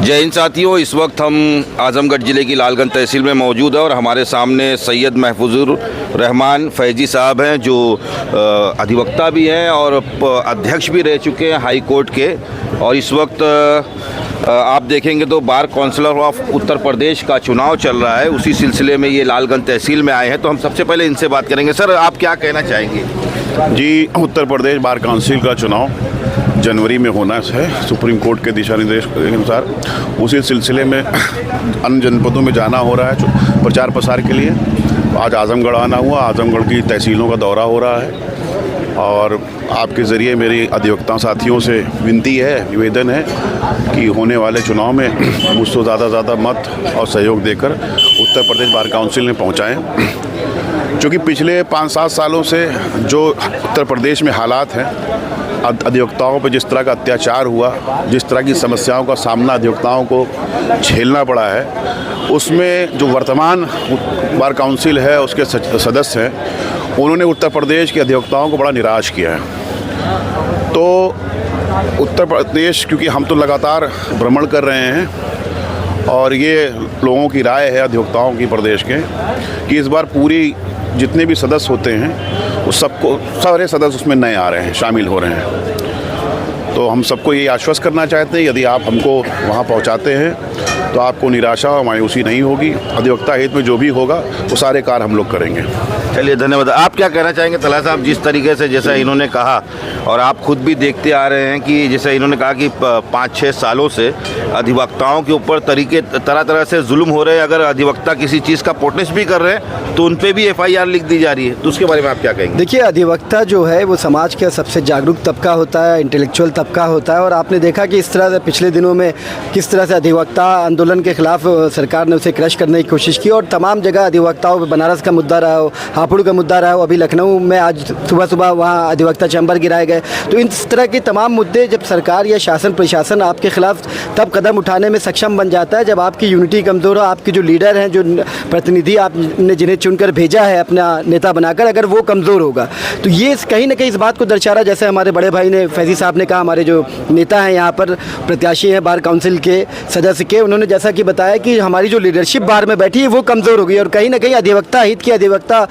जय हिंद साथियों, इस वक्त हम आजमगढ़ ज़िले की लालगंज तहसील में मौजूद है और हमारे सामने सैयद महफूजुर रहमान फैजी साहब हैं जो अधिवक्ता भी हैं और अध्यक्ष भी रह चुके हैं हाई कोर्ट के। और इस वक्त आप देखेंगे तो बार काउंसिलर ऑफ उत्तर प्रदेश का चुनाव चल रहा है, उसी सिलसिले में ये लालगंज तहसील में आए हैं। तो हम सबसे पहले इनसे बात करेंगे। सर, आप क्या कहना चाहेंगे? जी, उत्तर प्रदेश बार काउंसिल का चुनाव जनवरी में होना है सुप्रीम कोर्ट के दिशा निर्देश के अनुसार। उसी सिलसिले में अन्य जनपदों में जाना हो रहा है प्रचार प्रसार के लिए। आज आजमगढ़ आना हुआ, आजमगढ़ की तहसीलों का दौरा हो रहा है और आपके ज़रिए मेरी अधिवक्ता साथियों से विनती है, निवेदन है कि होने वाले चुनाव में मुझसे ज़्यादा मत और सहयोग देकर उत्तर प्रदेश बार काउंसिल में पहुँचाएँ। क्योंकि पिछले 5-7 सालों से जो उत्तर प्रदेश में हालात हैं, अधिवक्ताओं पर जिस तरह का अत्याचार हुआ, जिस तरह की समस्याओं का सामना अधिवक्ताओं को झेलना पड़ा है, उसमें जो वर्तमान बार काउंसिल है उसके सदस्य हैं, उन्होंने उत्तर प्रदेश के अधिवक्ताओं को बड़ा निराश किया है। तो उत्तर प्रदेश, क्योंकि हम तो लगातार भ्रमण कर रहे हैं और ये लोगों की राय है अधिवक्ताओं की प्रदेश के कि इस बार पूरी जितने भी सदस्य होते हैं वो सारे सदस्य उसमें नए आ रहे हैं, शामिल हो रहे हैं। तो हम सबको ये आश्वस्त करना चाहते हैं, यदि आप हमको वहाँ पहुँचाते हैं तो आपको निराशा और मायूसी नहीं होगी। अधिवक्ता हित में जो भी होगा वो सारे कार्य हम लोग करेंगे। चलिए, धन्यवाद। आप क्या कहना चाहेंगे तलहा साहब? जिस तरीके से जैसा इन्होंने कहा और आप खुद भी देखते आ रहे हैं कि जैसे इन्होंने कहा कि 5-6 सालों से अधिवक्ताओं के ऊपर तरह तरह से जुल्म हो रहे हैं। अगर अधिवक्ता किसी चीज़ का प्रोटेस्ट भी कर रहे हैं तो उन पर भी FIR लिख दी जा रही है। तो उसके बारे में आप क्या कहेंगे? देखिए, अधिवक्ता जो है वो समाज का सबसे जागरूक तबका होता है, इंटेलेक्चुअल तबका होता है। और आपने देखा कि इस तरह से पिछले दिनों में किस तरह से अधिवक्ता आंदोलन के खिलाफ सरकार ने उसे क्रश करने की कोशिश की और तमाम जगह अधिवक्ताओं, बनारस का मुद्दा रहा हो, हापुड़ का मुद्दा रहा हो, अभी लखनऊ में आज सुबह वहाँ अधिवक्ता चैम्बर गिराए गए। तो इस तरह के तमाम मुद्दे जब सरकार या शासन प्रशासन आपके खिलाफ तब कदम उठाने में सक्षम बन जाता है जब आपकी यूनिटी कमज़ोर हो, आपके जो लीडर हैं, जो प्रतिनिधि आपने जिन्हें चुनकर भेजा है अपना नेता बनाकर, अगर वो कमज़ोर होगा तो ये कहीं ना कहीं इस बात को दर्शा रहा है। जैसे हमारे बड़े भाई ने, फैजी साहब ने कहा, हमारे जो नेता हैं यहाँ पर प्रत्याशी हैं बार काउंसिल के सदस्य के, उन्होंने जैसा कि बताया कि हमारी जो लीडरशिप बार में बैठी है वो कमज़ोर हो गई और कहीं ना कहीं अधिवक्ता हित की, अधिवक्ता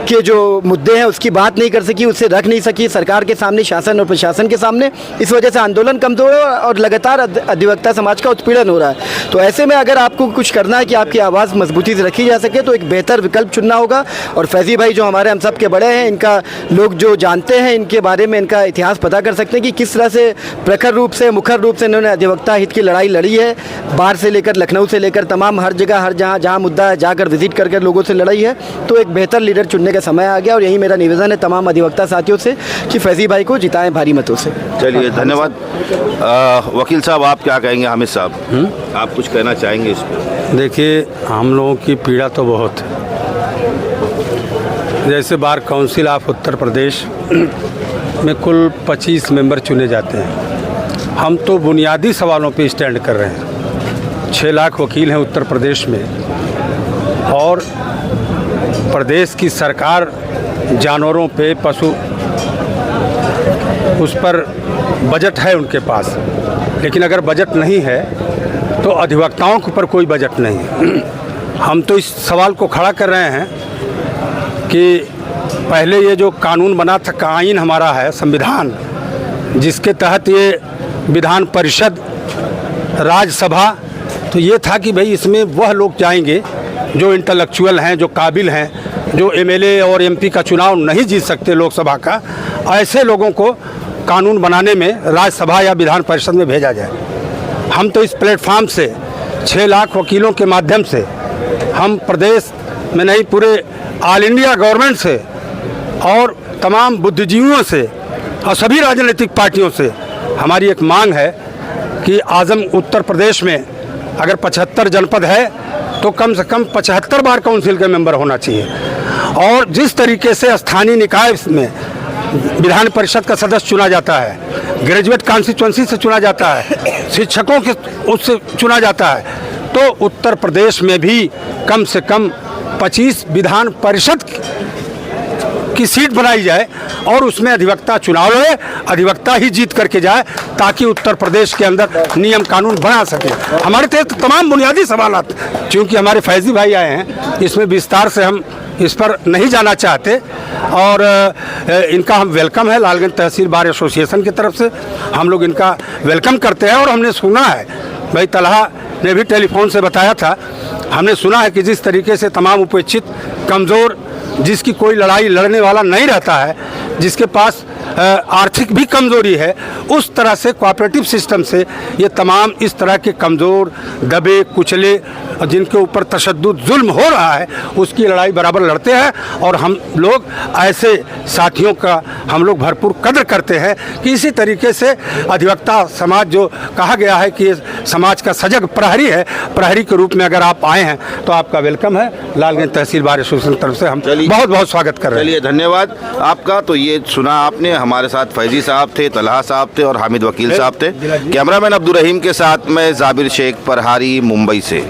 के जो मुद्दे हैं उसकी बात नहीं कर सकी, उससे रख नहीं सकी सरकार के सामने, शासन और प्रशासन के सामने। इस वजह से आंदोलन कमज़ोर है और लगातार अधिवक्ता समाज का उत्पीड़न हो रहा है। तो ऐसे में अगर आपको कुछ करना है कि आपकी आवाज़ मजबूती से रखी जा सके तो एक बेहतर विकल्प चुनना होगा। और फैजी भाई जो हमारे हम सब के बड़े हैं, इनका लोग जो जानते हैं, इनके बारे में इनका इतिहास पता कर सकते हैं कि किस तरह से प्रखर रूप से, मुखर रूप से इन्होंने अधिवक्ता हित की लड़ाई लड़ी है। बाहर से लेकर, लखनऊ से लेकर तमाम हर जगह, हर जहाँ मुद्दा है जाकर विजिट करके लोगों से लड़ाई है। तो एक बेहतर लीडर चुनने का समय आ गया और यही मेरा निवेदन है तमाम अधिवक्ता साथियों से कि फैजी भाई को जिताएं भारी मतों से। चलिए, धन्यवाद। वकील साहब, आप क्या कहेंगे? हामिद साहब, आप कुछ कहना चाहेंगे इस पर? देखिए, हम लोगों की पीड़ा तो बहुत है। जैसे bar council of Uttar Pradesh में कुल 25 मेंबर चुने जाते हैं। हम तो बुनियादी सवालों पे स्टैंड कर रहे हैं। 6 लाख वकील हैं उत्तर प्रदेश में और प्रदेश की सरकार जानवरों पे, पशु, उस पर बजट है उनके पास। लेकिन अगर बजट नहीं है तो अधिवक्ताओं के ऊपर कोई बजट नहीं है। हम तो इस सवाल को खड़ा कर रहे हैं कि पहले ये जो कानून बना था, आईन हमारा है, संविधान, जिसके तहत ये विधान परिषद, राज्यसभा, तो ये था कि भाई इसमें वह लोग जाएंगे जो इंटेलेक्चुअल हैं, जो काबिल हैं, जो MLA और MP का चुनाव नहीं जीत सकते लोकसभा का, ऐसे लोगों को कानून बनाने में राज्यसभा या विधान परिषद में भेजा जाए। हम तो इस प्लेटफार्म से 6 लाख वकीलों के माध्यम से हम प्रदेश में नहीं, पूरे ऑल इंडिया गवर्नमेंट से और तमाम बुद्धिजीवियों से और सभी राजनीतिक पार्टियों से हमारी एक मांग है कि उत्तर प्रदेश में अगर 75 जनपद है तो कम से कम 75 बार काउंसिल के मेंबर होना चाहिए। और जिस तरीके से स्थानीय निकाय में विधान परिषद का सदस्य चुना जाता है, ग्रेजुएट कॉन्स्टिट्यूंसी से चुना जाता है, शिक्षकों के उससे चुना जाता है, तो उत्तर प्रदेश में भी कम से कम 25 विधान परिषद की सीट बनाई जाए और उसमें अधिवक्ता चुनाव लड़े, अधिवक्ता ही जीत करके जाए, ताकि उत्तर प्रदेश के अंदर नियम कानून बना सके। हमारे तो तमाम बुनियादी सवालात, क्योंकि हमारे फैजी भाई आए हैं, इसमें विस्तार से हम इस पर नहीं जाना चाहते, और इनका हम वेलकम है लालगंज तहसील बार एसोसिएशन की तरफ से, हम लोग इनका वेलकम करते हैं। और हमने सुना है, भाई तलहा ने भी टेलीफोन से बताया था, हमने सुना है कि जिस तरीके से तमाम उपेक्षित, कमज़ोर, जिसकी कोई लड़ाई लड़ने वाला नहीं रहता है, जिसके पास आर्थिक भी कमज़ोरी है, उस तरह से कोऑपरेटिव सिस्टम से ये तमाम इस तरह के कमज़ोर, दबे कुचले, जिनके ऊपर तशद्दुद जुल्म हो रहा है, उसकी लड़ाई बराबर लड़ते हैं। और हम लोग ऐसे साथियों का हम लोग भरपूर कद्र करते हैं कि इसी तरीके से अधिवक्ता समाज, जो कहा गया है कि ये समाज का सजग प्रहरी है, प्रहरी के रूप में अगर आप आए हैं तो आपका वेलकम है। लालगंज तहसील बार एसोसिएशन की तरफ से हम बहुत बहुत स्वागत कर रहे हैं। चलिए, धन्यवाद आपका। तो ये सुना आपने, हमारे साथ फैजी साहब थे, तलहा साहब थे और हामिद वकील साहब थे। कैमरामैन अब्दुल रहीम के साथ मैं जाबिर शेख, प्रहारी, मुंबई से।